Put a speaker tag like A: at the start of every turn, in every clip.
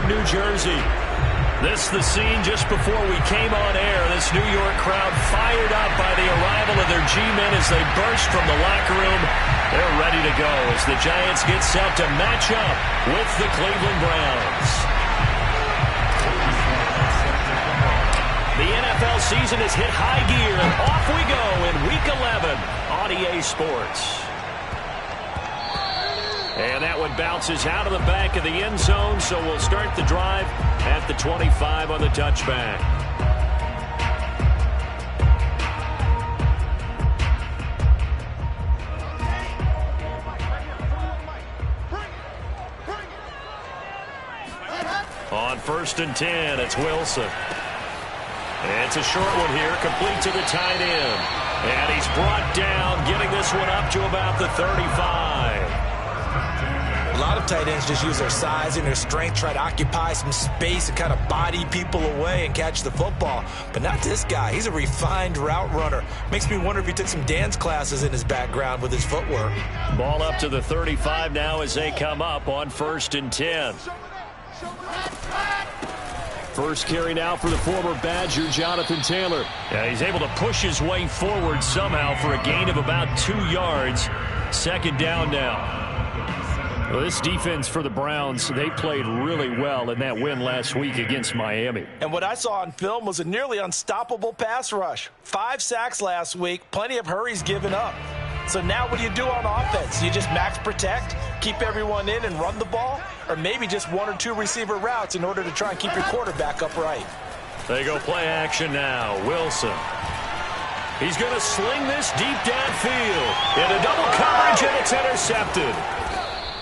A: Bedford, New Jersey. This is the scene just before we came on air. This New York crowd fired up by the arrival of their G-men as they burst from the locker room. They're ready to go as the Giants get set to match up with the Cleveland Browns. The NFL season has hit high gear, and off we go in Week 11 on EA Sports. And that one bounces out of the back of the end zone, so we'll start the drive at the 25 on the touchback. On 1st and 10, it's Wilson. And it's a short one here, complete to the tight end. And he's brought down, getting this one up to about the 35.
B: A lot of tight ends just use their size and their strength, try to occupy some space and kind of body people away and catch the football. But not this guy. He's a refined route runner. Makes me wonder if he took some dance classes in his background with his footwork.
A: Ball up to the 35 now as they come up on 1st and 10. First carry now for the former Badger, Jonathan Taylor. Yeah, he's able to push his way forward somehow for a gain of about 2 yards. 2nd down now. Well, this defense for the Browns, they played really well in that win last week against Miami.
B: And what I saw on film was a nearly unstoppable pass rush. 5 sacks last week, plenty of hurries given up. So now what do you do on offense? You just max protect, keep everyone in and run the ball? Or maybe just 1 or 2 receiver routes in order to try and keep your quarterback upright?
A: They go play action now. Wilson. He's going to sling this deep downfield. Into double coverage, and it's intercepted.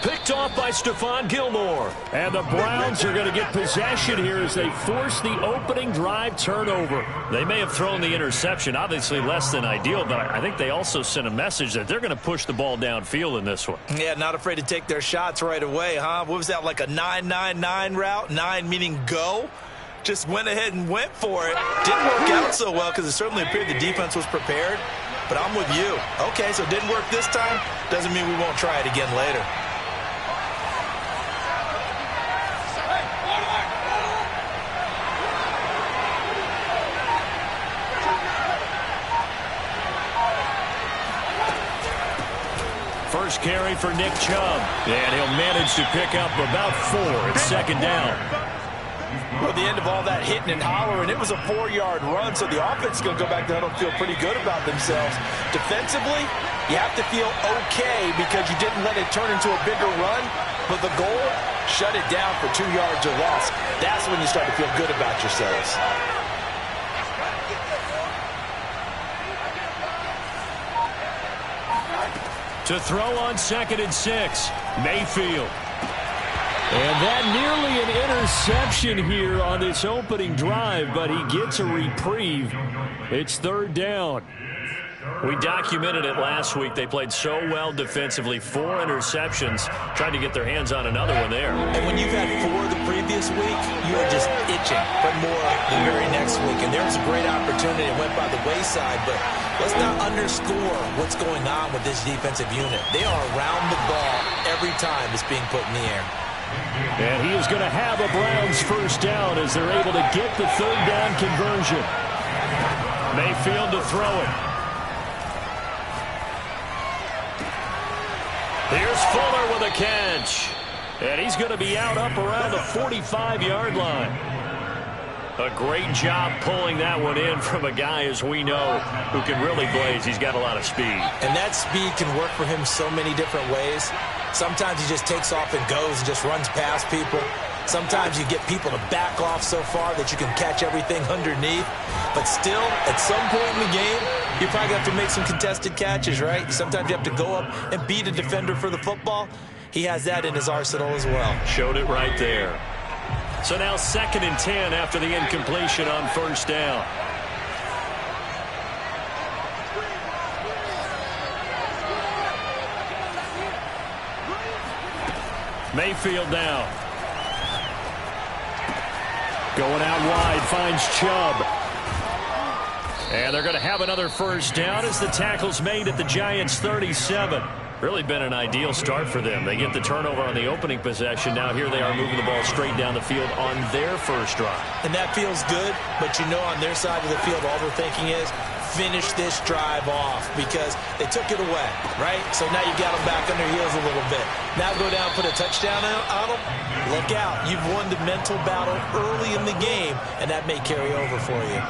A: Picked off by Stephon Gilmore. And the Browns are going to get possession here as they force the opening drive turnover. They may have thrown the interception, obviously less than ideal, but I think they also sent a message that they're going to push the ball downfield in this one.
B: Yeah, not afraid to take their shots right away, huh? What was that, like a 9-9-9 route? 9 meaning go? Just went ahead and went for it. Didn't work out so well because it certainly appeared the defense was prepared. But I'm with you. Okay, so it didn't work this time. Doesn't mean we won't try it again later.
A: First carry for Nick Chubb. And he'll manage to pick up about 4. It's 2nd down.
B: Well, the end of all that hitting and hollering, it was a 4-yard run, so the offense is going to go back down and feel pretty good about themselves. Defensively, you have to feel okay because you didn't let it turn into a bigger run, but the goal, shut it down for 2 yards or less. That's when you start to feel good about yourselves.
A: To throw on 2nd and 6, Mayfield. And that nearly an interception here on this opening drive, but he gets a reprieve. It's 3rd down. We documented it last week. They played so well defensively. 4 interceptions. Trying to get their hands on another one there.
B: And when you've had 4 the previous week, you are just itching for more the very next week. And there was a great opportunity. It went by the wayside, but let's not underscore what's going on with this defensive unit. They are around the ball every time it's being put in the air.
A: And he is going to have a Browns first down as they're able to get the 3rd down conversion. Mayfield to throw it. Here's Fuller with a catch. And he's going to be out up around the 45-yard line. A great job pulling that one in from a guy, as we know, who can really blaze. He's got a lot of speed.
B: And that speed can work for him so many different ways. Sometimes he just takes off and goes and just runs past people. Sometimes you get people to back off so far that you can catch everything underneath. But still, at some point in the game, you probably have to make some contested catches, right? Sometimes you have to go up and beat a defender for the football. He has that in his arsenal as well.
A: Showed it right there. So now 2nd and 10 after the incompletion on 1st down. Mayfield now. Going out wide, finds Chubb. And they're going to have another first down as the tackle's made at the Giants' 37. Really been an ideal start for them. They get the turnover on the opening possession. Now here they are moving the ball straight down the field on their first drive.
B: And that feels good, but you know on their side of the field all they're thinking is finish this drive off because they took it away, right? So now you got them back on their heels a little bit. Now go down, put a touchdown on them. Look out. You've won the mental battle early in the game, and that may carry over for you.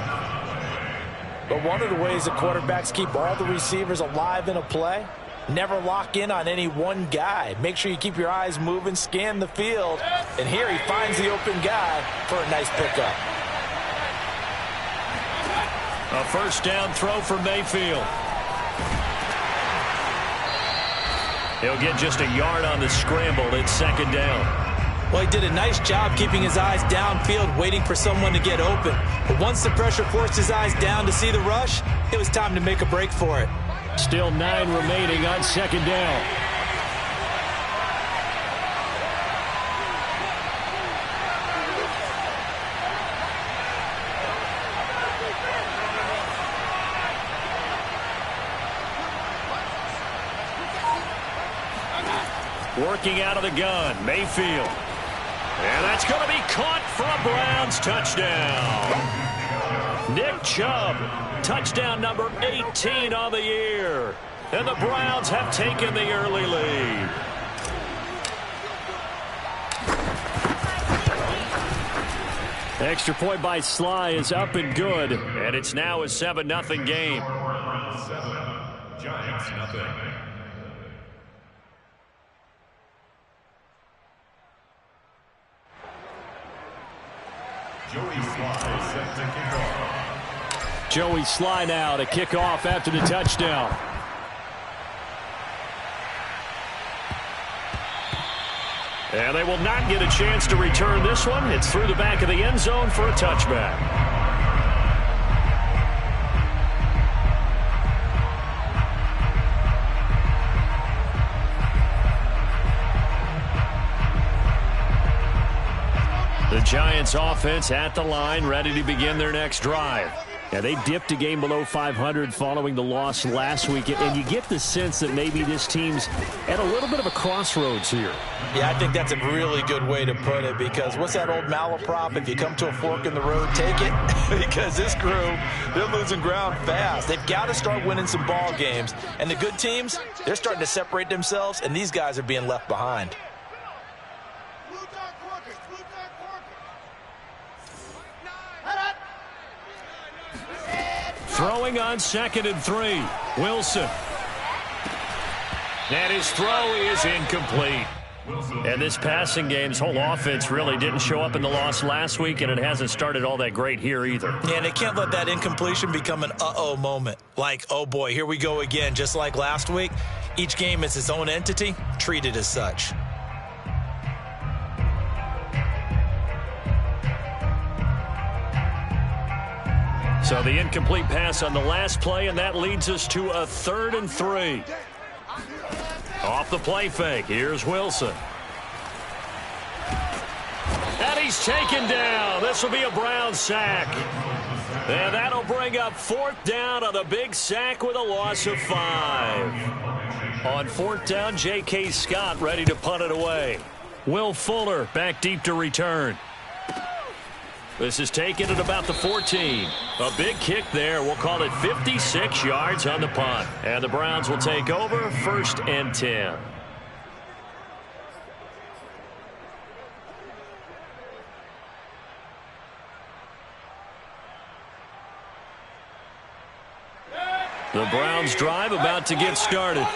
B: But one of the ways that quarterbacks keep all the receivers alive in a play, never lock in on any one guy. Make sure you keep your eyes moving, scan the field. And here he finds the open guy for a nice pickup.
A: A first down throw for Mayfield. He'll get just a yard on the scramble. It's second down.
B: Well, he did a nice job keeping his eyes downfield, waiting for someone to get open. But once the pressure forced his eyes down to see the rush, it was time to make a break for it.
A: Still 9 remaining on second down. Working out of the gun, Mayfield. And that's going to be caught for a Browns touchdown. Nick Chubb, touchdown number 18 on the year. And the Browns have taken the early lead. Extra point by Sly is up and good. And it's now a 7-0 game.
C: Browns 7, Giants nothing. Joey Sly set to kick off.
A: Joey Sly now to kick off after the touchdown. And they will not get a chance to return this one. It's through the back of the end zone for a touchback. The Giants offense at the line, ready to begin their next drive. Yeah, they dipped a game below 500 following the loss last week, and you get the sense that maybe this team's at a little bit of a crossroads here.
B: Yeah, I think that's a really good way to put it because what's that old malaprop? If you come to a fork in the road, take it. Because this crew, they're losing ground fast. They've got to start winning some ball games. And the good teams, they're starting to separate themselves, and these guys are being left behind.
A: Throwing on 2nd and 3. Wilson. And his throw is incomplete. And this passing game's whole offense really didn't show up in the loss last week, and it hasn't started all that great here either.
B: Yeah, and they can't let that incompletion become an uh-oh moment. Like, oh boy, here we go again, just like last week. Each game is its own entity, treated as such.
A: So the incomplete pass on the last play, and that leads us to a 3rd and 3. Off the play fake, here's Wilson. And he's taken down. This will be a Browns sack. And that'll bring up 4th down on the big sack with a loss of 5. On 4th down, J.K. Scott ready to punt it away. Will Fuller back deep to return. This is taken at about the 14. A big kick there. We'll call it 56 yards on the punt. And the Browns will take over 1st and 10. The Browns drive about to get started.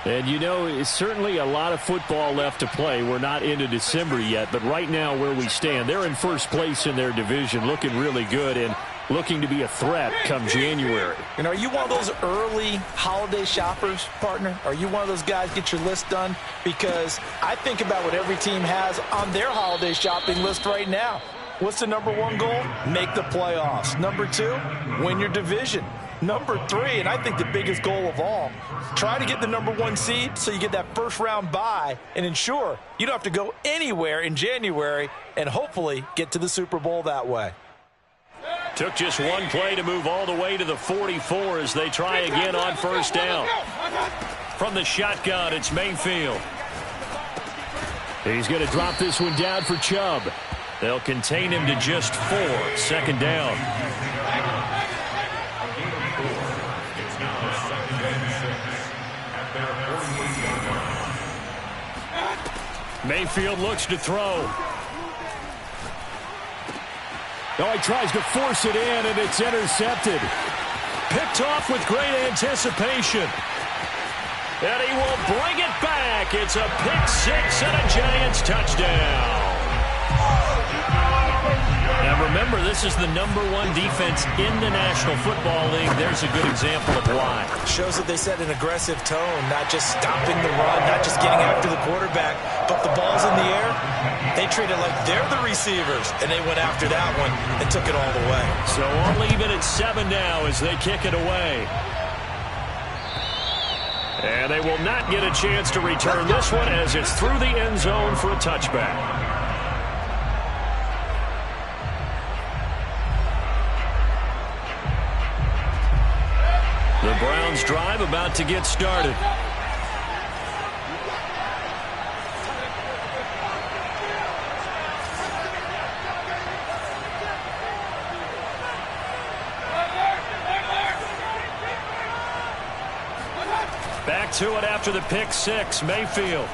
A: And, you know, it's certainly a lot of football left to play. We're not into December yet, but right now where we stand, they're in first place in their division, looking really good and looking to be a threat come January.
B: And are you one of those early holiday shoppers, partner? Are you one of those guys get your list done? Because I think about what every team has on their holiday shopping list right now. What's the number 1 goal? Make the playoffs. Number 2, win your division. Number 3, and I think the biggest goal of all, try to get the number 1 seed so you get that first-round bye and ensure you don't have to go anywhere in January and hopefully get to the Super Bowl that way.
A: Took just one play to move all the way to the 44 as they try again on 1st down. From the shotgun, it's Mayfield. He's going to drop this one down for Chubb. They'll contain him to just 4. 2nd down. Mayfield looks to throw. Oh, he tries to force it in, and it's intercepted. Picked off with great anticipation. And he will bring it back. It's a pick 6 and a Giants touchdown. Now remember, this is the #1 defense in the National Football League. There's a good example of why.
B: Shows that they set an aggressive tone, not just stopping the run, not just getting after the quarterback, but the ball's in the air. They treat it like they're the receivers, and they went after that one and took it all the way.
A: So all even at 7 now as they kick it away. And they will not get a chance to return this one as it's through the end zone for a touchback. The Browns drive about to get started. Back to it after the pick 6. Mayfield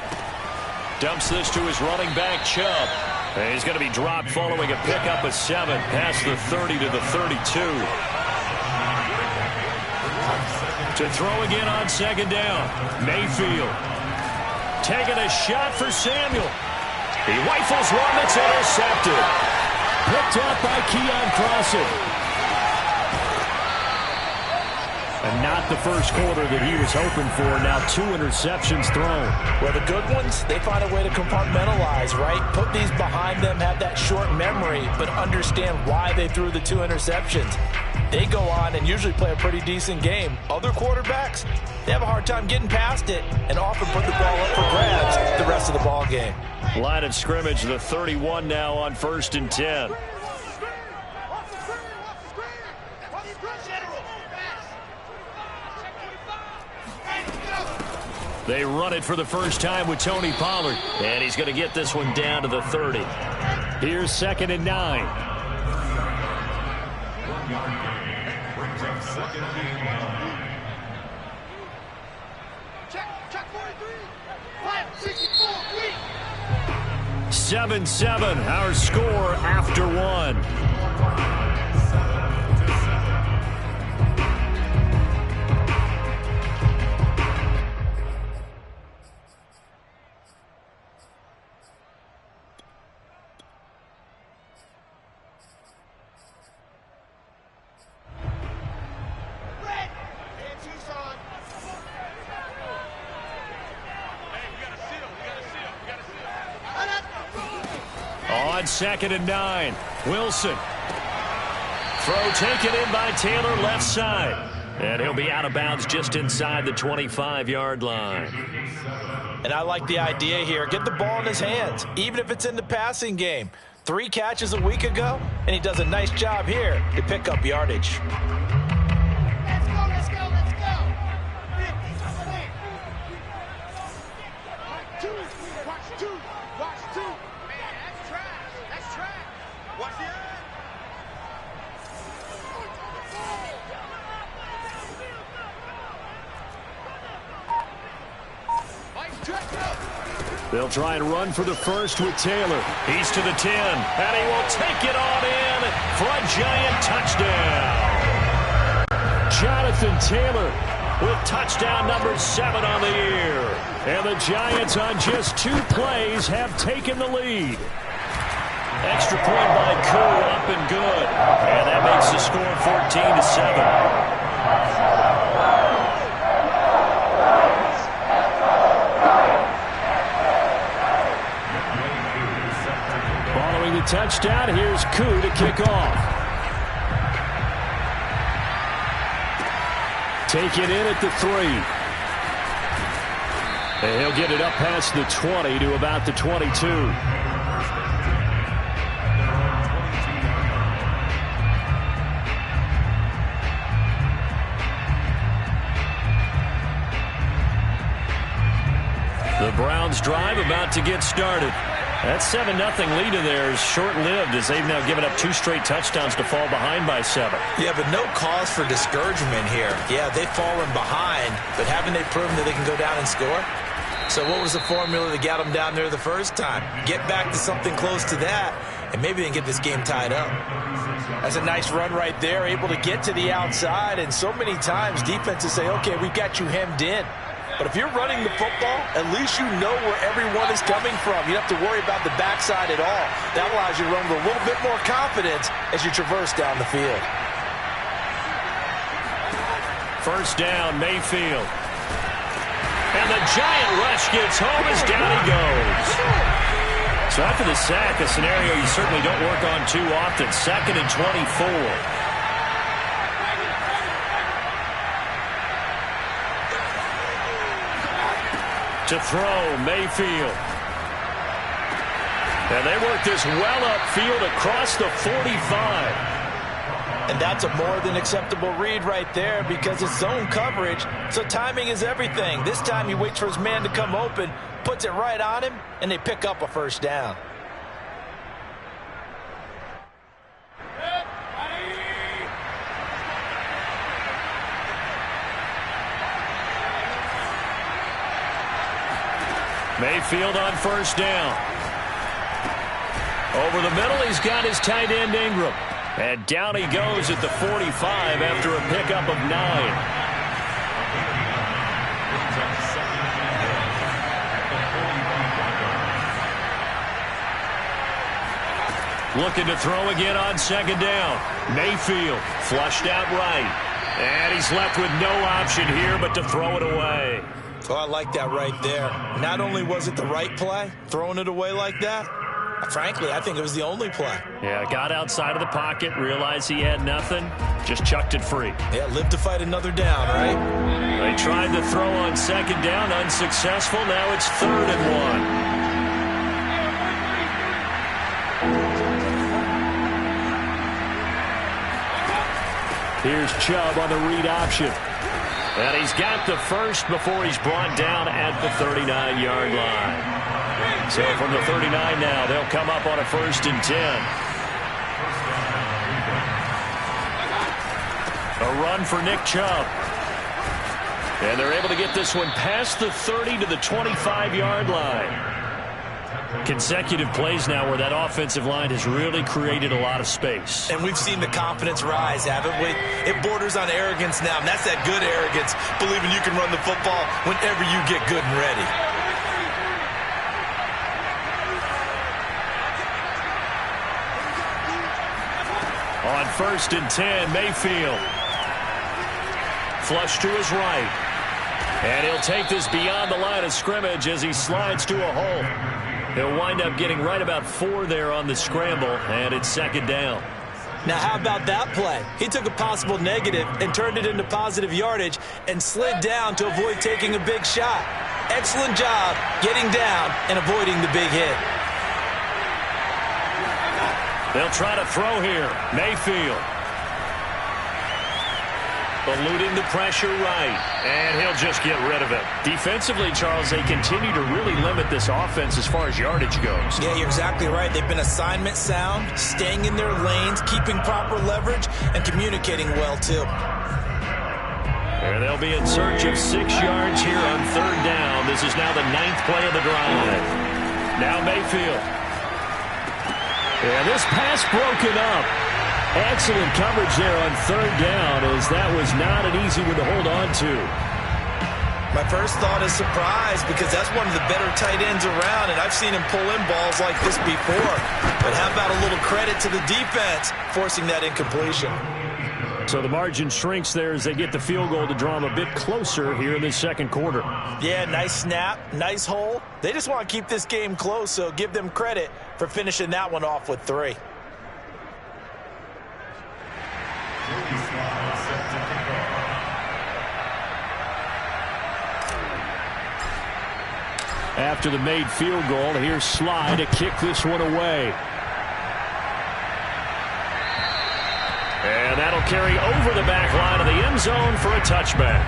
A: dumps this to his running back, Chubb. And he's going to be dropped following a pickup of 7 past the 30 to the 32. To throw again on 2nd down. Mayfield taking a shot for Samuel. He rifles one that's intercepted. Picked up by Keon Crossett. And not the first quarter that he was hoping for. Now 2 interceptions thrown.
B: Well, the good ones, they find a way to compartmentalize, right? Put these behind them, have that short memory, but understand why they threw the 2 interceptions. They go on and usually play a pretty decent game. Other quarterbacks, they have a hard time getting past it and often put the ball up for grabs the rest of the ball game.
A: Line of scrimmage, the 31 now on 1st and 10. They run it for the first time with Tony Pollard. And he's going to get this one down to the 30. Here's 2nd and 9.
D: Check 43. 5-6-4-3.
A: 7-7, our score after 1. On 2nd and 9, Wilson. Throw taken in by Taylor, left side. And he'll be out of bounds just inside the 25-yard line.
B: And I like the idea here. Get the ball in his hands, even if it's in the passing game. 3 catches a week ago, and he does a nice job here to pick up yardage.
D: Let's go. Watch two. Man, that's trash. Watch the end.
A: They'll try and run for the first with Taylor. He's to the 10, and he will take it on in for a Giant touchdown. Jonathan Taylor with touchdown number 7 on the year. And the Giants on just 2 plays have taken the lead. Extra point by Koo, up and good. And that makes the score 14-7. Following the touchdown, here's Koo to kick off. Take it in at the 3. And he'll get it up past the 20 to about the 22. Browns drive about to get started. That 7-0 lead of theirs short-lived as they've now given up 2 straight touchdowns to fall behind by 7.
B: Yeah, but no cause for discouragement here. Yeah, they've fallen behind, but haven't they proven that they can go down and score? So what was the formula that got them down there the first time? Get back to something close to that, and maybe they can get this game tied up.
E: That's a nice run right there, able to get to the outside, and so many times defenses say, okay, we've got you hemmed in. But if you're running the football, at least you know where everyone is coming from. You don't have to worry about the backside at all. That allows you to run with a little bit more confidence as you traverse down the field.
A: First down, Mayfield. And the giant rush gets home as down he goes. So after the sack, a scenario you certainly don't work on too often. 2nd and 24. To throw, Mayfield. And they work this well upfield across the 45.
E: And that's a more than acceptable read right there because it's zone coverage, so timing is everything. This time he waits for his man to come open, puts it right on him, and they pick up a first down.
A: Mayfield on first down. Over the middle, he's got his tight end Ingram. And down he goes at the 45 after a pickup of 9. Looking to throw again on 2nd down. Mayfield flushed out right. And he's left with no option here but to throw it away.
B: Oh, I like that right there. Not only was it the right play, throwing it away like that, frankly, I think it was the only play.
A: Yeah, got outside of the pocket, realized he had nothing, just chucked it free.
B: Yeah, live to fight another down, right?
A: They tried to throw on 2nd down, unsuccessful. Now it's 3rd and 1. Here's Chubb on the read option. And he's got the first before he's brought down at the 39-yard line. So from the 39 now, they'll come up on a 1st and 10. A run for Nick Chubb. And they're able to get this one past the 30 to the 25-yard line. Consecutive plays now where that offensive line has really created a lot of space.
B: And we've seen the confidence rise, haven't we? It borders on arrogance now, and that's that good arrogance, believing you can run the football whenever you get good and ready.
A: On 1st and 10, Mayfield. Flush to his right. And he'll take this beyond the line of scrimmage as he slides to a hole. He'll wind up getting right about 4 there on the scramble, and it's 2nd down.
E: Now, how about that play? He took a possible negative and turned it into positive yardage and slid down to avoid taking a big shot. Excellent job getting down and avoiding the big hit.
A: They'll try to throw here. Mayfield. Eluding the pressure right. And he'll just get rid of it. Defensively, Charles, they continue to really limit this offense as far as yardage goes.
B: Yeah, you're exactly right. They've been assignment sound, staying in their lanes, keeping proper leverage, and communicating well, too.
A: And they'll be in search of 6 yards here on 3rd down. This is now the 9th play of the drive. Now Mayfield. And this pass broken up. Excellent coverage there on 3rd down, as that was not an easy one to hold on to.
B: My first thought is surprise, because that's one of the better tight ends around, and I've seen him pull in balls like this before. But how about a little credit to the defense forcing that incompletion?
A: So the margin shrinks there as they get the field goal to draw them a bit closer here in the 2nd quarter.
E: Yeah, nice snap, nice hole. They just want to keep this game close, so give them credit for finishing that one off with 3.
A: After the made field goal, here's Sly to kick this one away. And that'll carry over the back line of the end zone for a touchback.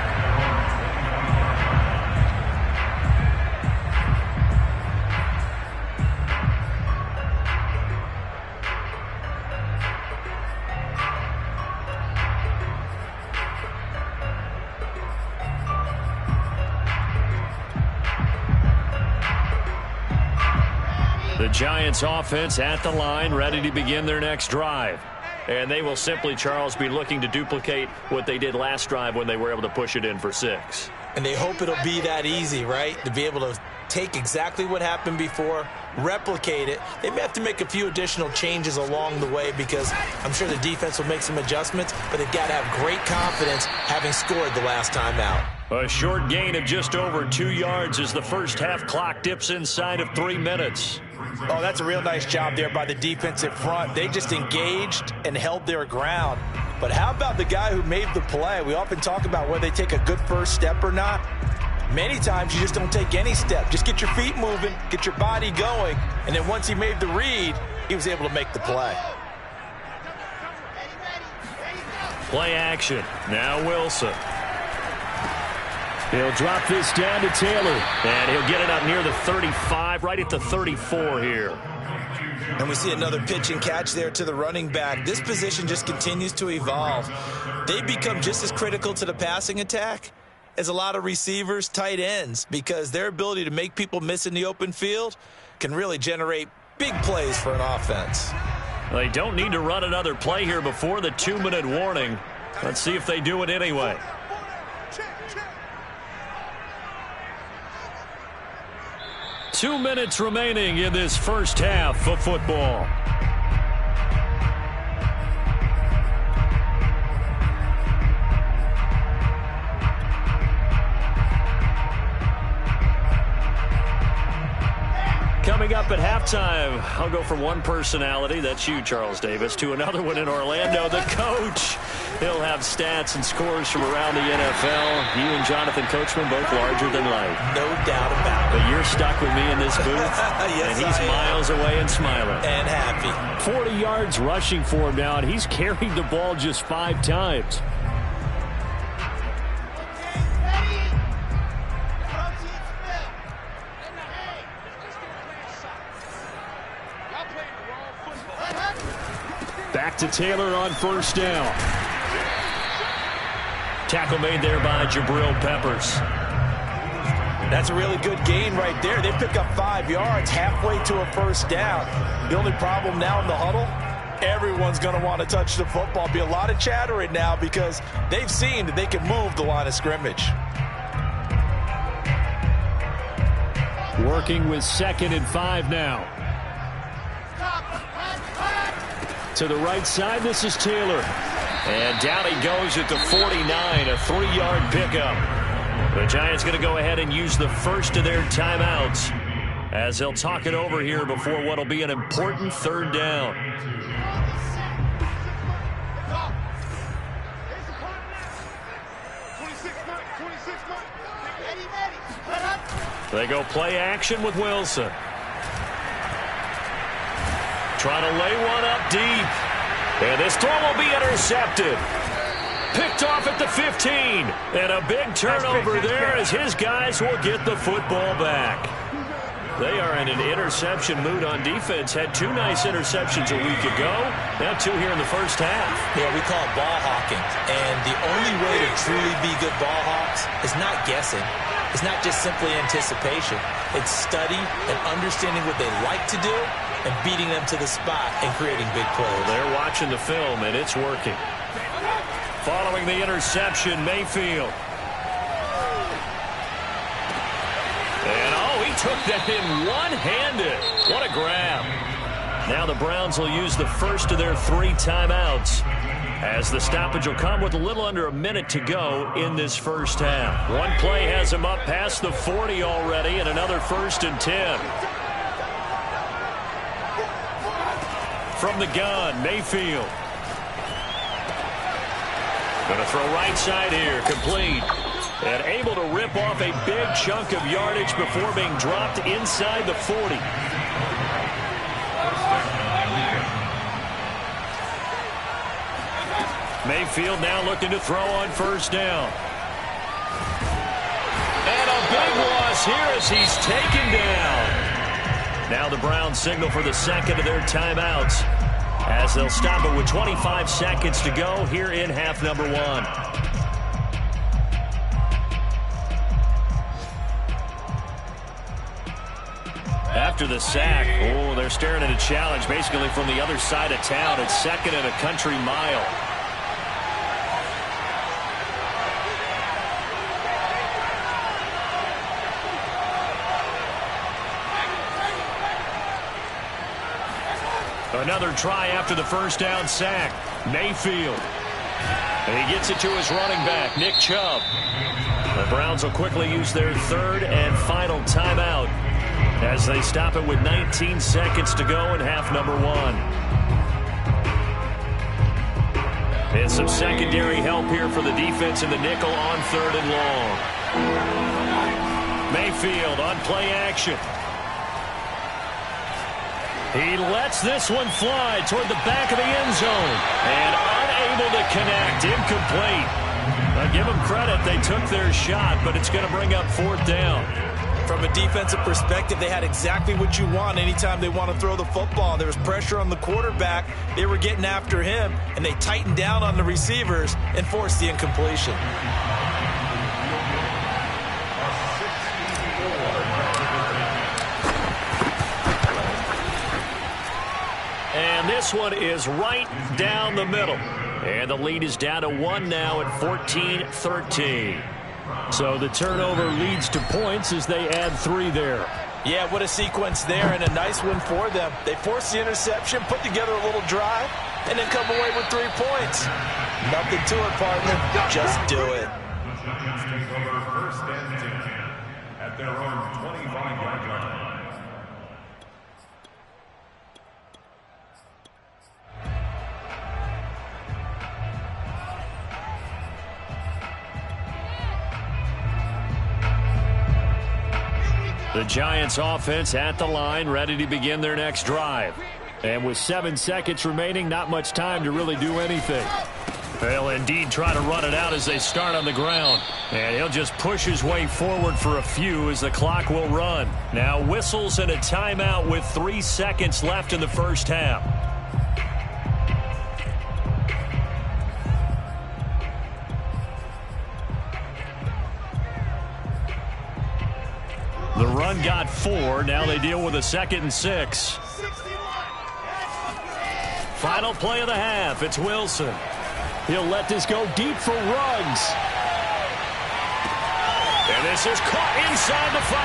A: The Giants offense at the line, ready to begin their next drive. And they will simply, Charles, be looking to duplicate what they did last drive when they were able to push it in for 6.
B: And they hope it'll be that easy, right? To be able to take exactly what happened before, replicate it. They may have to make a few additional changes along the way because I'm sure the defense will make some adjustments, but they've got to have great confidence having scored the last time out.
A: A short gain of just over 2 yards as the first half clock dips inside of 3 minutes.
E: Oh, that's a real nice job there by the defensive front. They just engaged and held their ground. But how about the guy who made the play? We often talk about whether they take a good first step or not. Many times you just don't take any step. Just get your feet moving, get your body going, and then once he made the read, he was able to make the play.
A: Play action. Now Wilson. He'll drop this down to Taylor, and he'll get it up near the 35, right at the 34 here.
B: And we see another pitch and catch there to the running back. This position just continues to evolve. They become just as critical to the passing attack as a lot of receivers, tight ends, because their ability to make people miss in the open field can really generate big plays for an offense.
A: They don't need to run another play here before the 2-minute warning. Let's see if they do it anyway. Two minutes remaining in this first half of football. Coming up at halftime, I'll go from one personality, that's you, Charles Davis, to another one in Orlando, the coach. He'll have stats and scores from around the NFL. You and Jonathan Coachman, both larger than life.
B: No doubt about it.
A: But you're stuck with me in this booth,
B: yes,
A: and he's miles away and smiling.
B: And happy.
A: 40 yards rushing for him now, and he's carried the ball just 5 times. Back to Taylor on first down. Tackle made there by Jabril Peppers.
E: That's a really good gain right there. They pick up 5 yards halfway to a first down. The only problem now in the huddle, everyone's going to want to touch the football. Be a lot of chattering now because they've seen that they can move the line of scrimmage.
A: Working with 2nd and 5 now. To the right side, this is Taylor. And down he goes at the 49, a 3-yard pickup. The Giants going to go ahead and use the first of their timeouts as they'll talk it over here before what will be an important 3rd down. They go play action with Wilson. Trying to lay one up deep. And this throw will be intercepted. Picked off at the 15. And a big turnover there as his guys will get the football back. They are in an interception mood on defense. Had 2 nice interceptions a week ago. Now 2 here in the first half.
B: Yeah, we call it ball hawking. And the only way to truly be good ball hawks is not guessing. It's not just simply anticipation. It's study and understanding what they like to do and beating them to the spot and creating big plays.
A: They're watching the film, and it's working. Following the interception, Mayfield. And, he took that in one-handed. What a grab. Now the Browns will use the first of their 3 timeouts as the stoppage will come with a little under a minute to go in this first half. One play has him up past the 40 already, and another 1st and 10. From the gun, Mayfield. Going to throw right side here, complete. And able to rip off a big chunk of yardage before being dropped inside the 40. Mayfield now looking to throw on first down. And a big loss here as he's taken down. Now the Browns signal for the 2nd of their timeouts as they'll stop it with 25 seconds to go here in half number 1. after the sack. Oh, they're staring at a challenge basically from the other side of town. It's 2nd and a country mile. Another try after the first down sack. Mayfield. And he gets it to his running back, Nick Chubb. The Browns will quickly use their 3rd and final timeout as they stop it with 19 seconds to go in half number 1. And some secondary help here for the defense in the nickel on 3rd and long. Mayfield on play action. He lets this one fly toward the back of the end zone. And unable to connect. Incomplete. I give them credit. They took their shot, but it's going to bring up 4th down.
B: From a defensive perspective, they had exactly what you want anytime they want to throw the football. There was pressure on the quarterback. They were getting after him, and they tightened down on the receivers and forced the incompletion.
A: And this one is right down the middle. And the lead is down to 1 now at 14-13. So the turnover leads to points as they add 3 there.
B: Yeah, what a sequence there, and a nice one for them. They forced the interception, put together a little drive, and then come away with 3 points. Nothing to it, partner. Just do it.
C: The Giants take over 1st and 10 at their own 25-yard line.
A: The Giants offense at the line, ready to begin their next drive. And with 7 seconds remaining, not much time to really do anything. They'll indeed try to run it out as they start on the ground. And he'll just push his way forward for a few as the clock will run. Now whistles and a timeout with 3 seconds left in the first half. The run got 4. Now they deal with a 2nd and 6. Final play of the half. It's Wilson. He'll let this go deep for Ruggs. And this is caught inside the 5.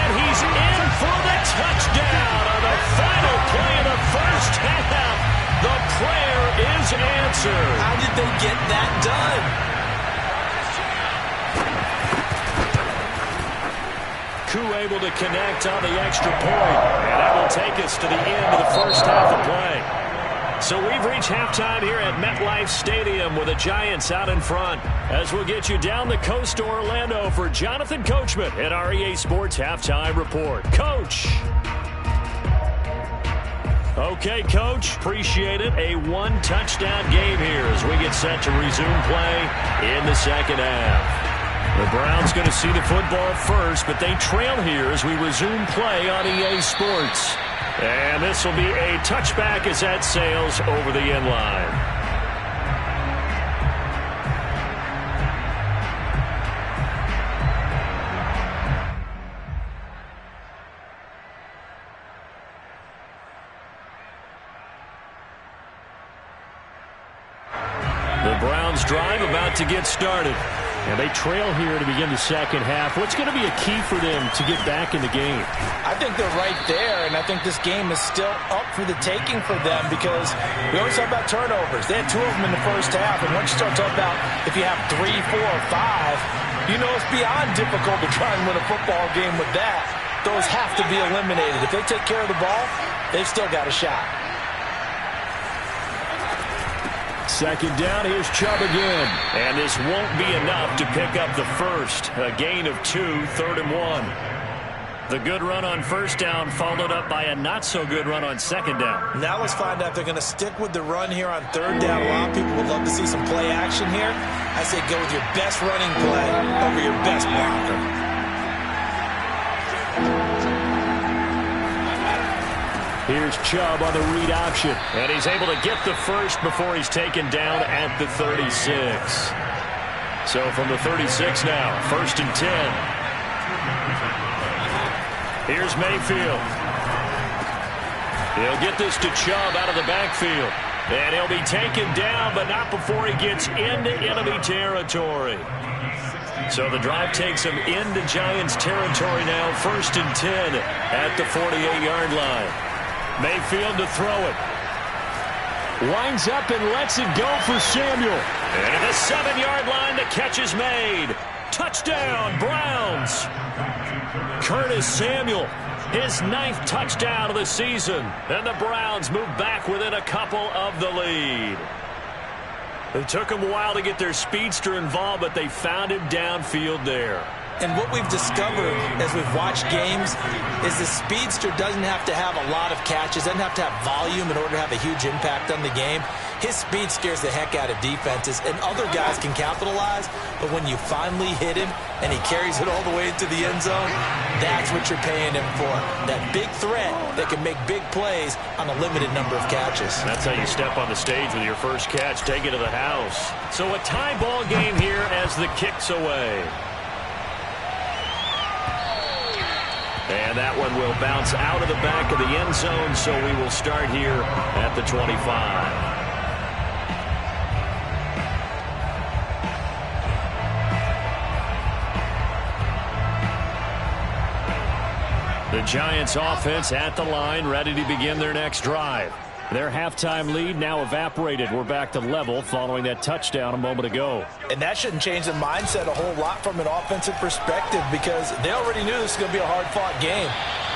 A: And he's in for the touchdown on the final play of the first half. The prayer is answered.
B: How did they get that done?
A: Koo able to connect on the extra point. And that will take us to the end of the first half of play. So we've reached halftime here at MetLife Stadium with the Giants out in front. As we'll get you down the coast to Orlando for Jonathan Coachman at our EA Sports Halftime Report. Coach. Okay, Coach. Appreciate it. A 1-touchdown game here as we get set to resume play in the second half. The Browns going to see the football first, but they trail here as we resume play on EA Sports. And this will be a touchback as that sails over the end line. The Browns drive about to get started. And they trail here to begin the second half. What's going to be a key for them to get back in the game?
B: I think they're right there, and I think this game is still up for the taking for them because we always talk about turnovers. They had 2 of them in the first half, and once you start talking about if you have 3, 4, or 5, you know it's beyond difficult to try and win a football game with that. Those have to be eliminated. If they take care of the ball, they've still got a shot.
A: Second down, here's Chubb again. And this won't be enough to pick up the first. A gain of 2, 3rd and 1. The good run on first down followed up by a not-so-good run on second down.
B: Now let's find out if they're going to stick with the run here on 3rd down. A lot of people would love to see some play action here. I say go with your best running play over your best blocker.
A: Here's Chubb on the read option. And he's able to get the first before he's taken down at the 36. So from the 36 now, 1st and 10. Here's Mayfield. He'll get this to Chubb out of the backfield. And he'll be taken down, but not before he gets into enemy territory. So the drive takes him into Giants territory now. 1st and 10 at the 48-yard line. Mayfield to throw it. Winds up and lets it go for Samuel. And at the 7-yard line, the catch is made. Touchdown, Browns. Curtis Samuel, his 9th touchdown of the season. And the Browns move back within a couple of the lead. It took them a while to get their speedster involved, but they found him downfield there.
B: And what we've discovered as we've watched games is the speedster doesn't have to have a lot of catches, doesn't have to have volume in order to have a huge impact on the game. His speed scares the heck out of defenses, and other guys can capitalize, but when you finally hit him and he carries it all the way into the end zone, that's what you're paying him for. That big threat that can make big plays on a limited number of catches.
A: That's how you step on the stage with your first catch, take it to the house. So a tie ball game here as the kick's away. And that one will bounce out of the back of the end zone, so we will start here at the 25. The Giants offense at the line, ready to begin their next drive. Their halftime lead now evaporated. We're back to level following that touchdown a moment ago.
B: And that shouldn't change the mindset a whole lot from an offensive perspective, because they already knew this was going to be a hard-fought game.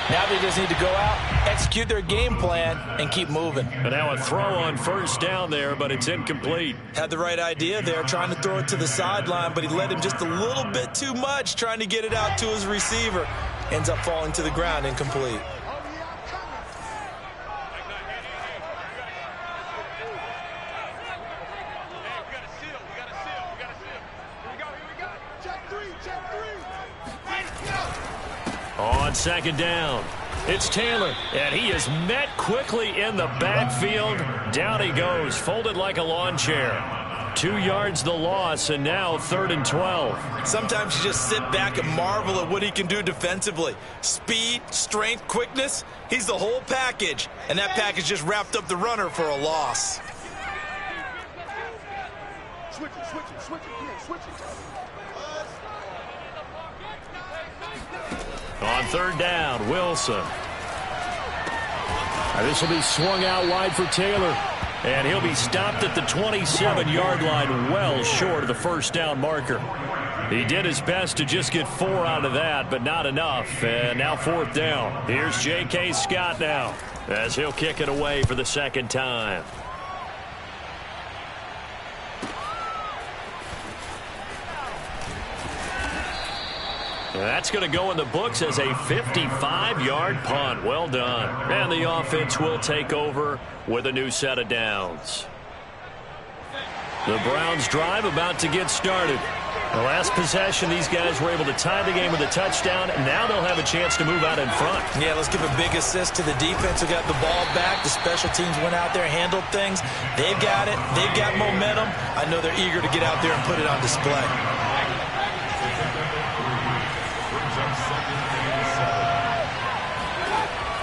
B: Now they just need to go out, execute their game plan, and keep moving.
A: And now a throw on 1st down there, but it's incomplete.
B: Had the right idea there, trying to throw it to the sideline, but he led him just a little bit too much, trying to get it out to his receiver. Ends up falling to the ground, incomplete.
A: On 2nd down, it's Taylor, and he is met quickly in the backfield. Down he goes, folded like a lawn chair. 2 yards the loss, and now 3rd and 12.
B: Sometimes you just sit back and marvel at what he can do defensively. Speed, strength, quickness, he's the whole package. And that package just wrapped up the runner for a loss.
D: Switch it.
A: On 3rd down, Wilson. This will be swung out wide for Taylor. And he'll be stopped at the 27-yard line, well short of the 1st down marker. He did his best to just get 4 out of that, but not enough. And now 4th down. Here's J.K. Scott now, as he'll kick it away for the 2nd time. That's going to go in the books as a 55-yard punt. Well done. And the offense will take over with a new set of downs. The Browns drive about to get started. The last possession, these guys were able to tie the game with a touchdown, and now they'll have a chance to move out in front.
B: Yeah, let's give a big assist to the defense who got the ball back. The special teams went out there, handled things. They've got it. They've got momentum. I know they're eager to get out there and put it on display.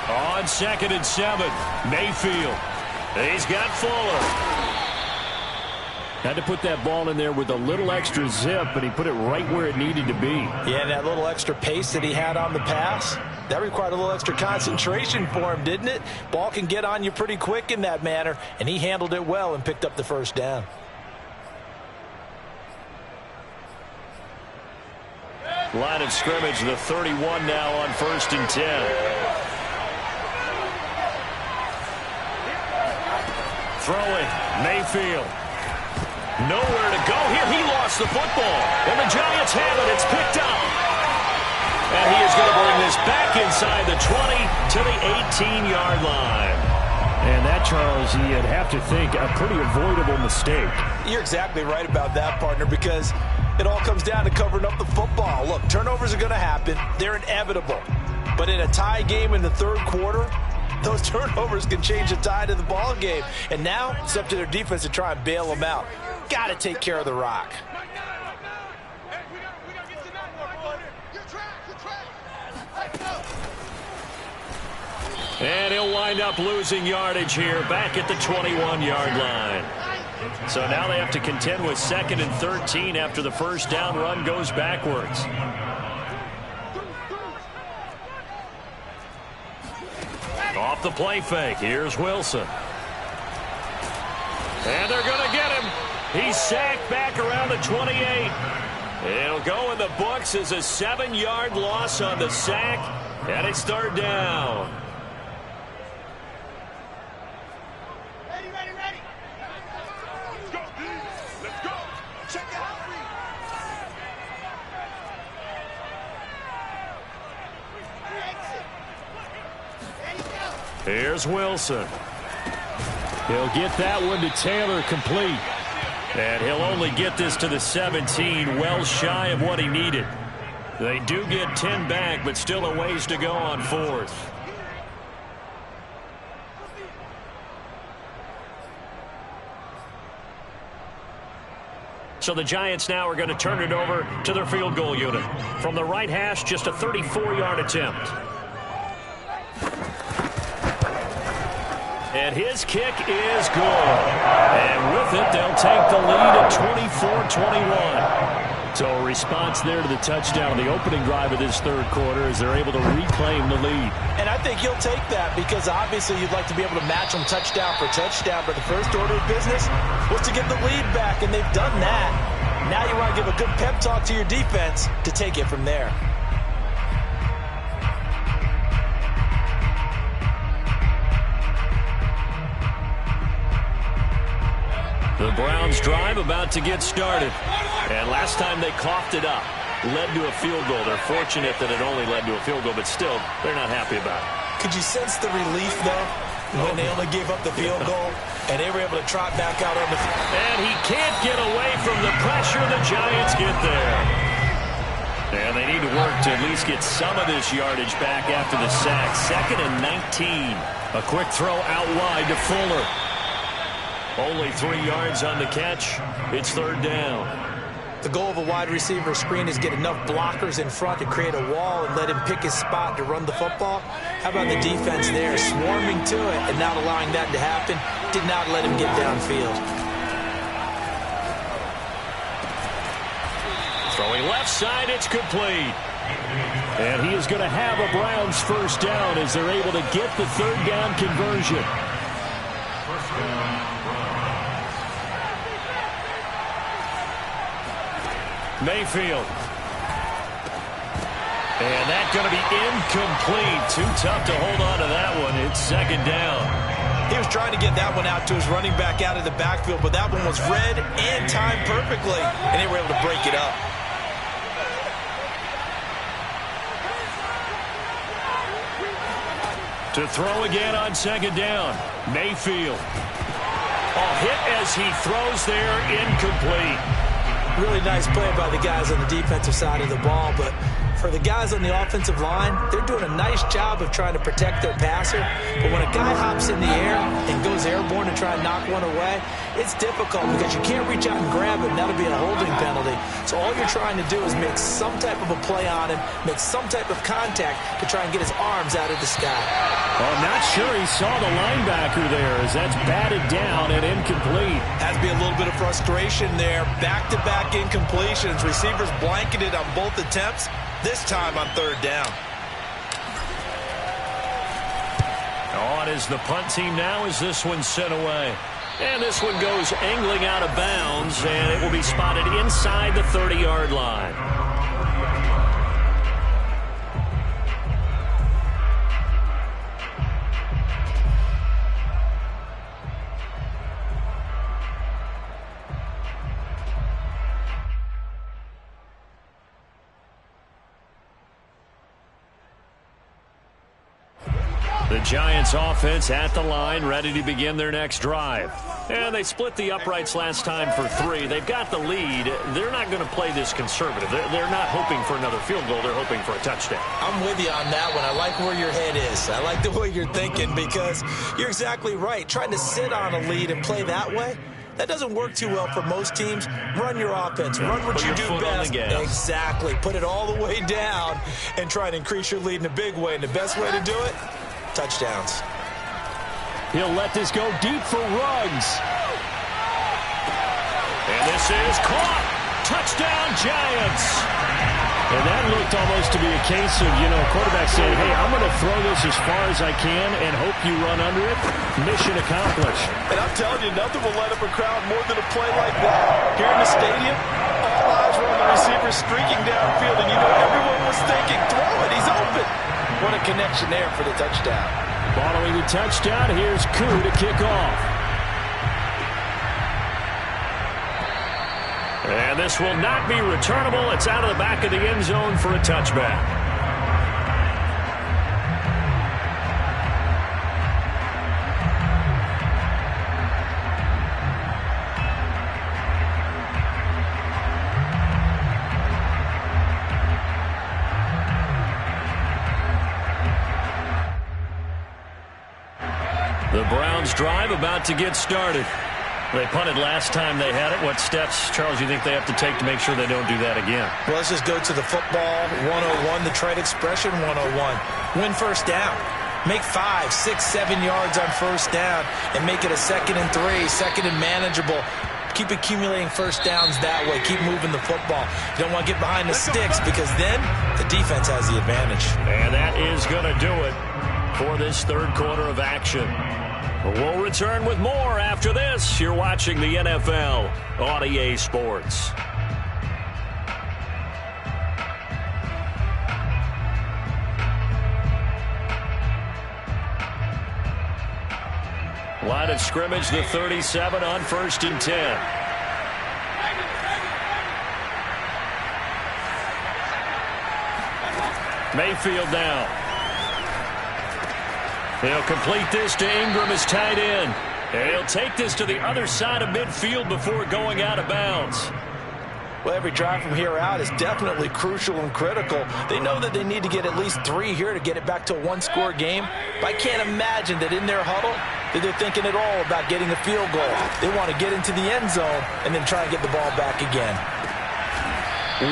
A: On 2nd and 7, Mayfield. He's got Fuller. Had to put that ball in there with a little extra zip, but he put it right where it needed to be.
B: Yeah, and that little extra pace that he had on the pass, that required a little extra concentration for him, didn't it? Ball can get on you pretty quick in that manner, and he handled it well and picked up the 1st down.
A: Line of scrimmage, the 31 now on 1st and 10. Throwing, Mayfield. Nowhere to go here. He lost the football. And the Giants have it. It's picked up. And he is going to bring this back inside the 20 to the 18-yard line. And that, Charles, you'd have to think a pretty avoidable mistake.
B: You're exactly right about that, partner, because it all comes down to covering up the football. Look, turnovers are going to happen. They're inevitable. But in a tie game in the 3rd quarter, those turnovers can change the tide of the ball game. And now it's up to their defense to try and bail them out. Got to take care of the rock.
A: And he'll wind up losing yardage here back at the 21-yard line. So now they have to contend with 2nd and 13 after the first down run goes backwards. Off the play fake, here's Wilson. And they're going to get him. He's sacked back around the 28. It'll go in the books as a 7-yard loss on the sack, and it's 3rd down.
D: Ready, ready, ready. Let's go, D. Let's go. Check it out. Exit. Ready, go.
A: Here's Wilson. He'll get that one to Taylor complete. And he'll only get this to the 17, well shy of what he needed. They do get 10 back, but still a ways to go on 4th. So the Giants now are going to turn it over to their field goal unit. From the right hash, just a 34-yard attempt. And his kick is good. And with it, they'll take the lead at 24-21. So a response there to the touchdown on the opening drive of this 3rd quarter as they're able to reclaim the lead.
E: And I think you'll take that because obviously you'd like to be able to match them touchdown for touchdown. But the first order of business was to get the lead back, and they've done that. Now you want to give a good pep talk to your defense to take it from there.
A: The Browns drive about to get started. And last time they coughed it up, led to a field goal. They're fortunate that it only led to a field goal, but still, they're not happy about it.
E: Could you sense the relief, though, when they only gave up the field goal and they were able to trot back out on the field?
A: And he can't get away from the pressure. The Giants get there. And they need to work to at least get some of this yardage back after the sack. 2nd and 19. A quick throw out wide to Fuller. Only 3 yards on the catch. It's 3rd down.
E: The goal of a wide receiver screen is get enough blockers in front to create a wall and let him pick his spot to run the football. How about the defense there, swarming to it and not allowing that to happen? Did not let him get downfield.
A: Throwing left side, it's complete. And he is going to have a Browns first down as they're able to get the 3rd down conversion.
C: First down.
A: Mayfield. And that's going to be incomplete. Too tough to hold on to that one. It's 2nd down.
E: He was trying to get that one out to his running back out of the backfield, but that one was read and timed perfectly, and they were able to break it up.
A: To throw again on 2nd down. Mayfield. Hit as he throws there, incomplete.
E: Really nice play by the guys on the defensive side of the ball, but for the guys on the offensive line, they're doing a nice job of trying to protect their passer. But when a guy hops in the air and goes airborne to try and knock one away, it's difficult because you can't reach out and grab him. That'll be a holding penalty. So all you're trying to do is make some type of a play on him, make some type of contact to try and get his arms out of the sky.
A: Well, I'm not sure he saw the linebacker there as that's batted down and incomplete.
E: Has to be a little bit of frustration there. Back-to-back incompletions. Receivers blanketed on both attempts, this time on 3rd down.
A: On is the punt team now as this one's sent away. And this one goes angling out of bounds, and it will be spotted inside the 30-yard line. The Giants offense at the line, ready to begin their next drive. And they split the uprights last time for 3. They've got the lead. They're not going to play this conservative. They're not hoping for another field goal. They're hoping for a touchdown.
E: I'm with you on that one. I like where your head is. I like the way you're thinking because you're exactly right. Trying to sit on a lead and play that way, that doesn't work too well for most teams. Run your offense. Run what you do best. Exactly. Put it all the way down and try to increase your lead in a big way. And the best way to do it,
B: touchdowns.
A: He'll let this go deep for Ruggs. And this is caught. Touchdown, Giants. And that looked almost to be a case of, quarterback saying, hey, I'm going to throw this as far as I can and hope you run under it. Mission accomplished.
E: And I'm telling you, nothing will light up a crowd more than a play like that. Here in the stadium, all eyes were on the receiver streaking downfield, and everyone was thinking, throw it, he's open. What a connection there for the touchdown.
A: Following the touchdown, here's Koo to kick off. And this will not be returnable. It's out of the back of the end zone for a touchback. The Browns drive about to get started. They punted last time they had it. What steps, Charles, you think they have to take to make sure they don't do that again?
B: Well, let's just go to the football 101, the trade expression 101. Win first down. Make 5, 6, 7 yards on first down and make it a 2nd and 3, second and manageable. Keep accumulating first downs that way. Keep moving the football. You don't want to get behind the sticks because then the defense has the advantage.
A: And that is going to do it for this third quarter of action. We'll return with more after this. You're watching the NFL on EA Sports. Line of scrimmage, the 37 on 1st and 10. Mayfield now. He'll complete this to Ingram as tight end. And he'll take this to the other side of midfield before going out of bounds.
E: Well, every drive from here out is definitely crucial and critical. They know that they need to get at least 3 here to get it back to a one-score game. But I can't imagine that in their huddle that they're thinking at all about getting a field goal. They want to get into the end zone and then try and get the ball back again.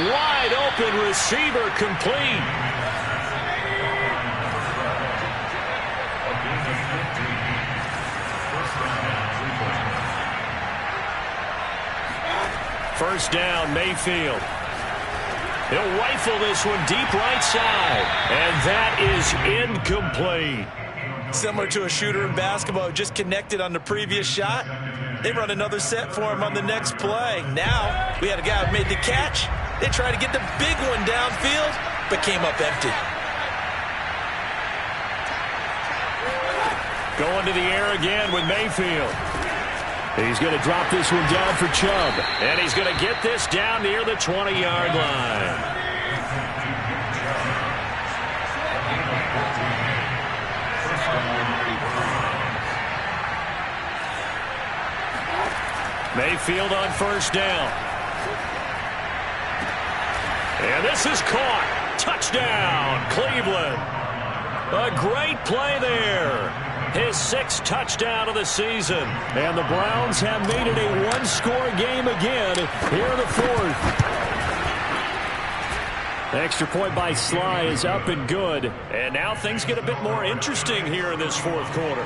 A: Wide open receiver complete. First down, Mayfield. He'll rifle this one deep right side. And that is incomplete.
B: Similar to a shooter in basketball who just connected on the previous shot. They run another set for him on the next play. Now, we had a guy who made the catch. They tried to get the big one downfield, but came up empty.
A: Going to the air again with Mayfield. He's going to drop this one down for Chubb. And he's going to get this down near the 20-yard line. Mayfield on first down. And this is caught. Touchdown, Cleveland. A great play there. His 6th touchdown of the season. And the Browns have made it a one-score game again here in the 4th. The extra point by Sly is up and good. And now things get a bit more interesting here in this 4th quarter.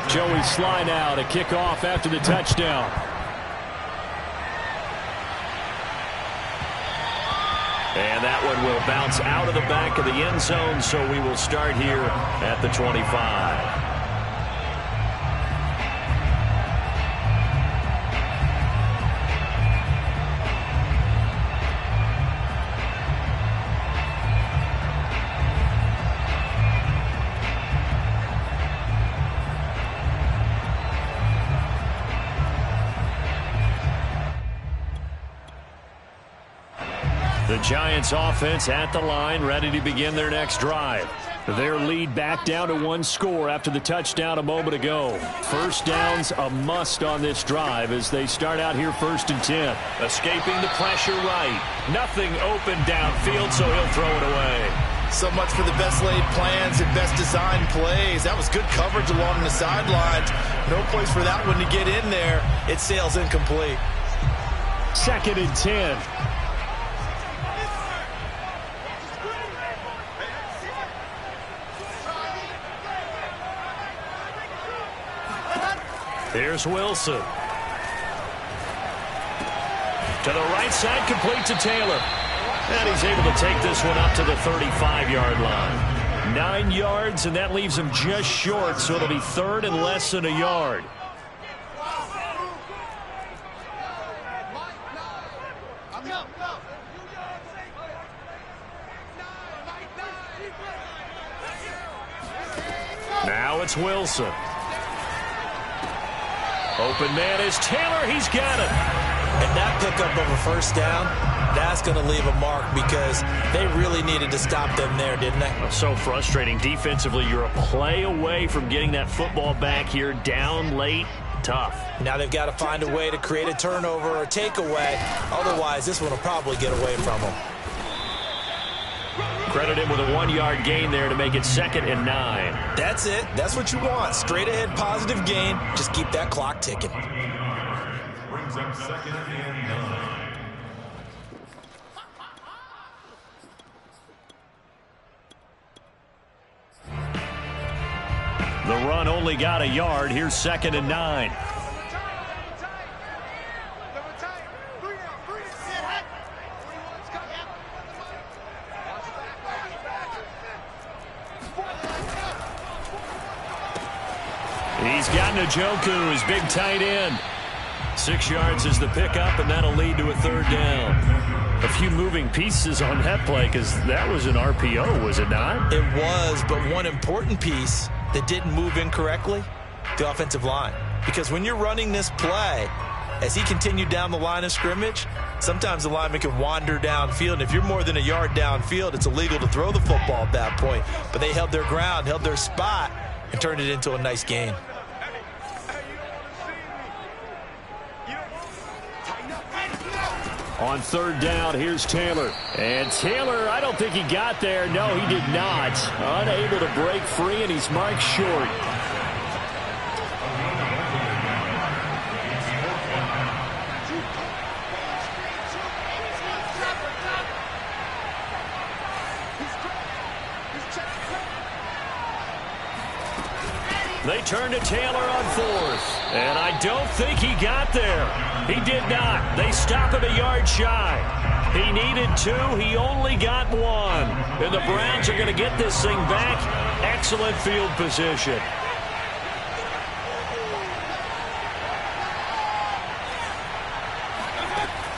A: Joey Sly now to kick off after the touchdown. And that one will bounce out of the back of the end zone, so we will start here at the 25. The Giants offense at the line, ready to begin their next drive. Their lead back down to 1 score after the touchdown a moment ago. First down's a must on this drive as they start out here 1st and 10. Escaping the pressure right. Nothing open downfield, so he'll throw it away.
B: So much for the best laid plans and best designed plays. That was good coverage along the sidelines. No place for that one to get in there. It sails incomplete.
A: 2nd and 10. Here's Wilson. To the right side, complete to Taylor. And he's able to take this one up to the 35-yard line. 9 yards, and that leaves him just short, so it'll be third and less than a yard. Now it's Wilson. Open man is Taylor. He's got it.
B: And that pickup of a first down, that's going to leave a mark because they really needed to stop them there, didn't they?
A: So frustrating. Defensively, you're a play away from getting that football back here. Down late, tough.
B: Now they've got to find a way to create a turnover or takeaway. Otherwise, this one will probably get away from them.
A: Credit him with a 1-yard gain there to make it 2nd and 9.
B: That's it. That's what you want. Straight ahead, positive gain. Just keep that clock ticking.
C: Brings up 2nd and 9.
A: The run only got a yard. Here's 2nd and 9. He's got Njoku, his big tight end. 6 yards is the pickup, and that'll lead to a 3rd down. A few moving pieces on that play because that was an RPO, was it not?
B: It was, but one important piece that didn't move incorrectly, the offensive line. Because when you're running this play, as he continued down the line of scrimmage, sometimes the lineman can wander downfield. And if you're more than a yard downfield, it's illegal to throw the football at that point. But they held their ground, held their spot, and turned it into a nice gain.
A: On 3rd down, here's Taylor. And Taylor, I don't think he got there. No, he did not. Unable to break free, and he's marked short. They turn to Taylor on 4th. And I don't think he got there. He did not. They stop him a yard shy. He needed 2. He only got 1. And the Browns are going to get this thing back. Excellent field position.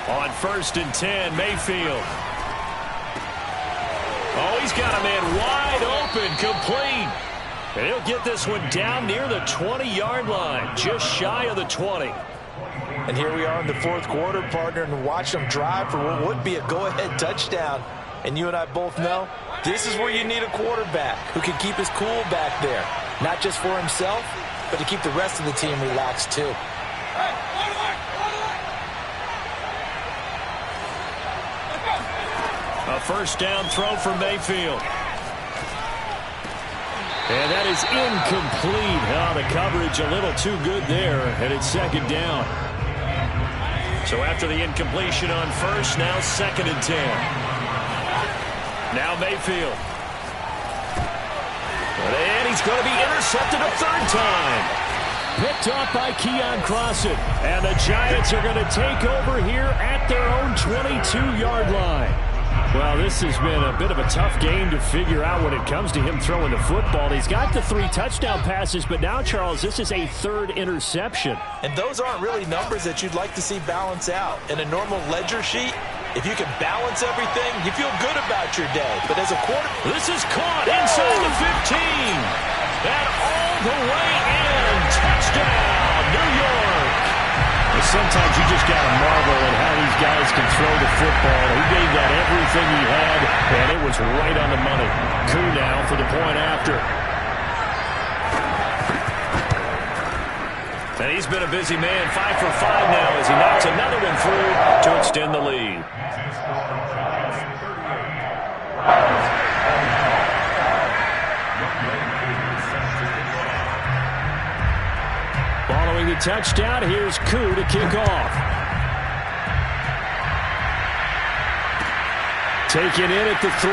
A: On 1st and 10, Mayfield. Oh, he's got a man wide open, complete. And he'll get this one down near the 20-yard line, just shy of the 20.
B: And here we are in the 4th quarter, partner, and watch them drive for what would be a go-ahead touchdown. And you and I both know this is where you need a quarterback who can keep his cool back there, not just for himself, but to keep the rest of the team relaxed too.
A: A 1st down throw for Mayfield. And that is incomplete. Oh, the coverage a little too good there, and it's 2nd down. So after the incompletion on 1st, now 2nd and 10. Now Mayfield. And he's going to be intercepted a 3rd time. Picked off by Keion Crossen. And the Giants are going to take over here at their own 22-yard line. Well, this has been a bit of a tough game to figure out when it comes to him throwing the football. He's got the 3 touchdown passes, but now, Charles, this is a 3rd interception.
B: And those aren't really numbers that you'd like to see balance out. In a normal ledger sheet, if you can balance everything, you feel good about your day. But as a quarter...
A: This is caught inside the 15. And all the way in. Touchdown, New York. Sometimes you just got to marvel at how these guys can throw the football. He gave that everything he had, and it was right on the money. Koo now for the point after. And he's been a busy man, 5 for 5 now as he knocks another one through to extend the lead. Following the touchdown, here's Koo to kick off. Taken in at the 3.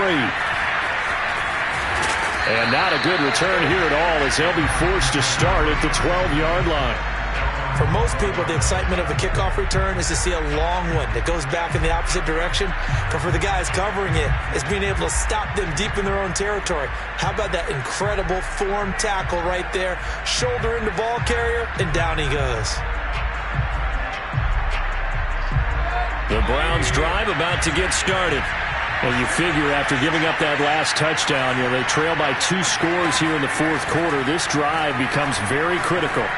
A: And not a good return here at all as they'll be forced to start at the 12-yard line.
B: For most people, the excitement of a kickoff return is to see a long one that goes back in the opposite direction. But for the guys covering it, it's being able to stop them deep in their own territory. How about that incredible form tackle right there? Shoulder into ball carrier, and down he goes.
A: The Browns drive about to get started. And you figure after giving up that last touchdown, they trail by 2 scores here in the fourth quarter. This drive becomes very critical.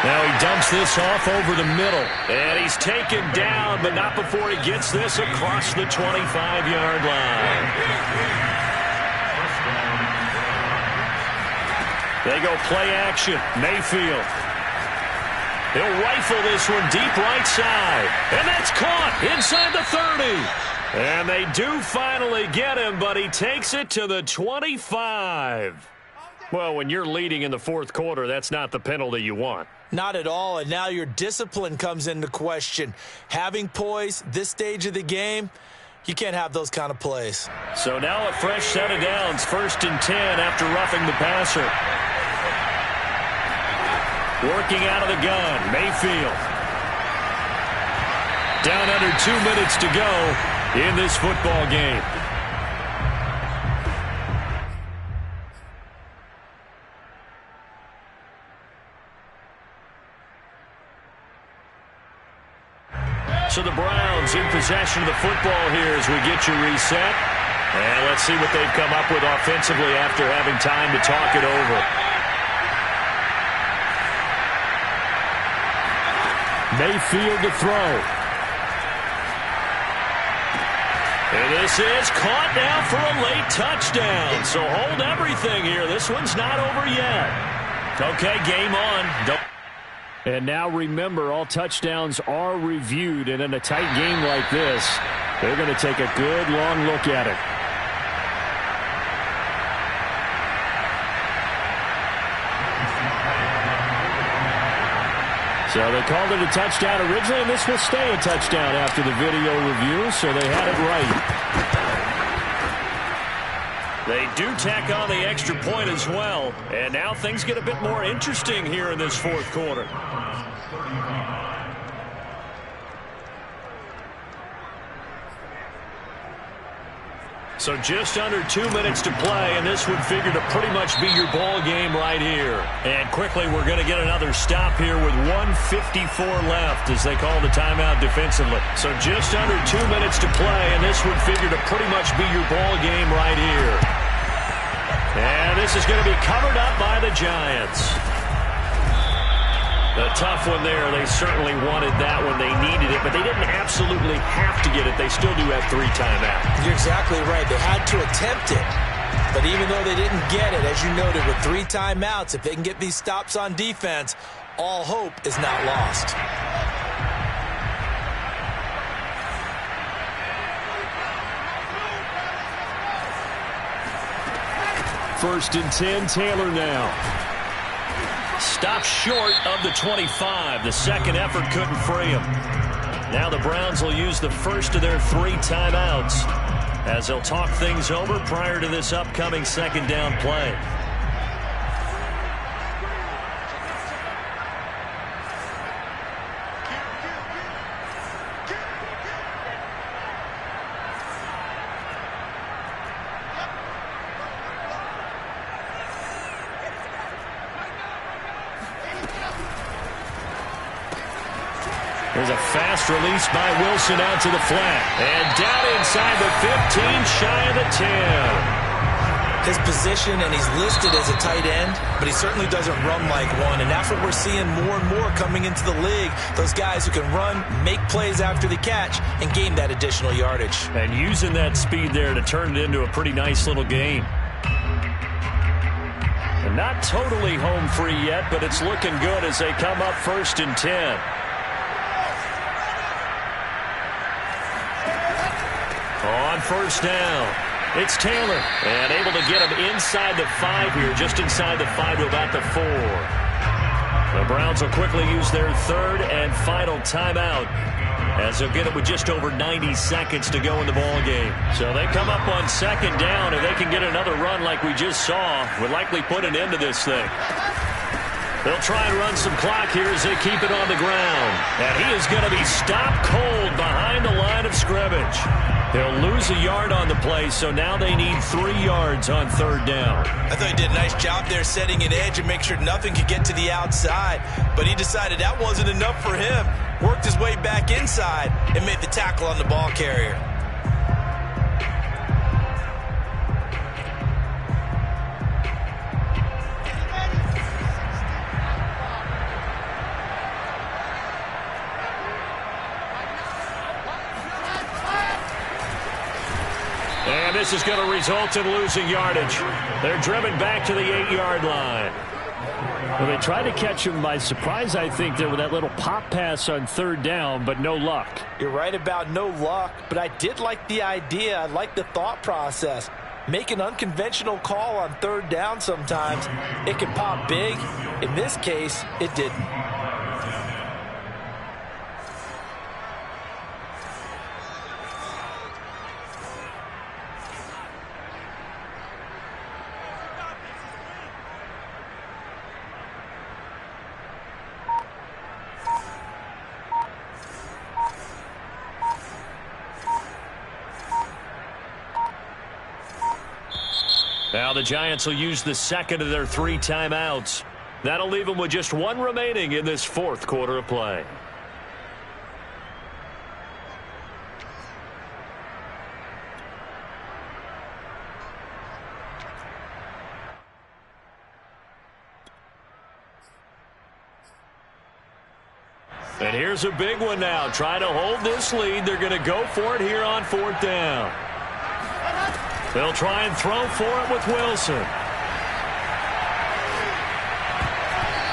A: Now he dumps this off over the middle. And he's taken down, but not before he gets this across the 25-yard line. They go play action. Mayfield. He'll rifle this one deep right side. And that's caught inside the 30. And they do finally get him, but he takes it to the 25. Well, when you're leading in the fourth quarter, that's not the penalty you want.
B: Not at all, and now your discipline comes into question. Having poise this stage of the game, you can't have those kind of plays.
A: So now a fresh set of downs, 1st and 10 after roughing the passer. Working out of the gun, Mayfield. Down under 2 minutes to go in this football game. So the Browns in possession of the football here as we get you reset. And let's see what they've come up with offensively after having time to talk it over. Mayfield to throw. And this is caught now for a late touchdown. So hold everything here. This one's not over yet. Okay, game on. And now remember, all touchdowns are reviewed, and in a tight game like this, they're going to take a good long look at it. So they called it a touchdown originally, and this will stay a touchdown after the video review, so they had it right. They do tack on the extra point as well, and now things get a bit more interesting here in this fourth quarter. So just under 2 minutes to play, and this would figure to pretty much be your ball game right here. And quickly, we're going to get another stop here with 1:54 left as they call the timeout defensively. So just under 2 minutes to play, and this would figure to pretty much be your ball game right here. And this is going to be covered up by the Giants. A tough one there. They certainly wanted that one. They needed it, but they didn't absolutely have to get it. They still do have 3 timeouts.
B: You're exactly right. They had to attempt it. But even though they didn't get it, as you noted, with 3 timeouts, if they can get these stops on defense, all hope is not lost.
A: First and 10, Taylor now. Stopped short of the 25. The second effort couldn't free him. Now the Browns will use the first of their 3 timeouts as they'll talk things over prior to this upcoming second down play. There's a fast release by Wilson out to the flat. And down inside the 15, shy of the 10.
B: His position, and he's listed as a tight end, but he certainly doesn't run like one. And that's what we're seeing more and more coming into the league. Those guys who can run, make plays after the catch, and gain that additional yardage.
A: And using that speed there to turn it into a pretty nice little game. And not totally home free yet, but it's looking good as they come up first and 10. On first down, it's Taylor, and able to get him inside the 5 here, just inside the 5 to about the 4. The Browns will quickly use their third and final timeout as they'll get it with just over 90 seconds to go in the ball game. So they come up on second down, and they can get another run like we just saw, would likely put an end to this thing. They'll try and run some clock here as they keep it on the ground. And he is going to be stopped cold behind the line of scrimmage. They'll lose a yard on the play, so now they need 3 yards on third down.
B: I thought he did a nice job there setting an edge and make sure nothing could get to the outside. But he decided that wasn't enough for him. Worked his way back inside and made the tackle on the ball carrier.
A: And this is going to result in losing yardage. They're driven back to the 8-yard line.
F: Well, they tried to catch him by surprise, I think, there with that little pop pass on third down, but no luck.
E: You're right about no luck, but I did like the idea. I like the thought process. Make an unconventional call on third down sometimes. It can pop big. In this case, it didn't.
A: Now the Giants will use the second of their 3 timeouts. That'll leave them with just 1 remaining in this 4th quarter of play. And here's a big one now. Trying to hold this lead. They're going to go for it here on 4th down. They'll try and throw for it with Wilson.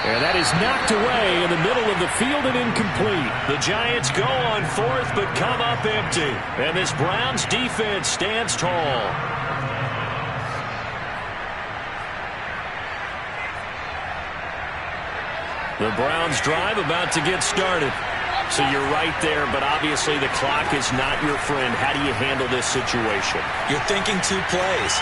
F: And that is knocked away in the middle of the field and incomplete.
A: The Giants go on 4th but come up empty. And this Browns defense stands tall. The Browns drive about to get started. So you're right there, but obviously the clock is not your friend. How do you handle this situation?
B: You're thinking 2 plays.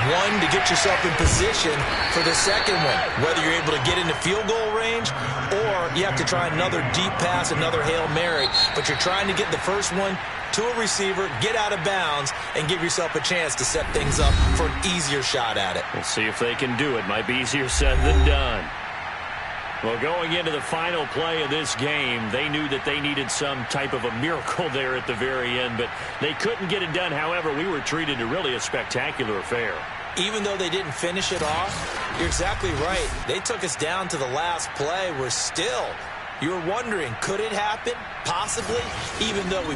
B: One, to get yourself in position for the second one, whether you're able to get into field goal range or you have to try another deep pass, another Hail Mary. But you're trying to get the first one to a receiver, get out of bounds, and give yourself a chance to set things up for an easier shot at it.
A: We'll see if they can do it. Might be easier said than done. Well, going into the final play of this game, they knew that they needed some type of a miracle there at the very end, but they couldn't get it done. However, we were treated to really a spectacular affair.
B: Even though they didn't finish it off, you're exactly right. They took us down to the last play. We're still, you're wondering, could it happen? Possibly, even though we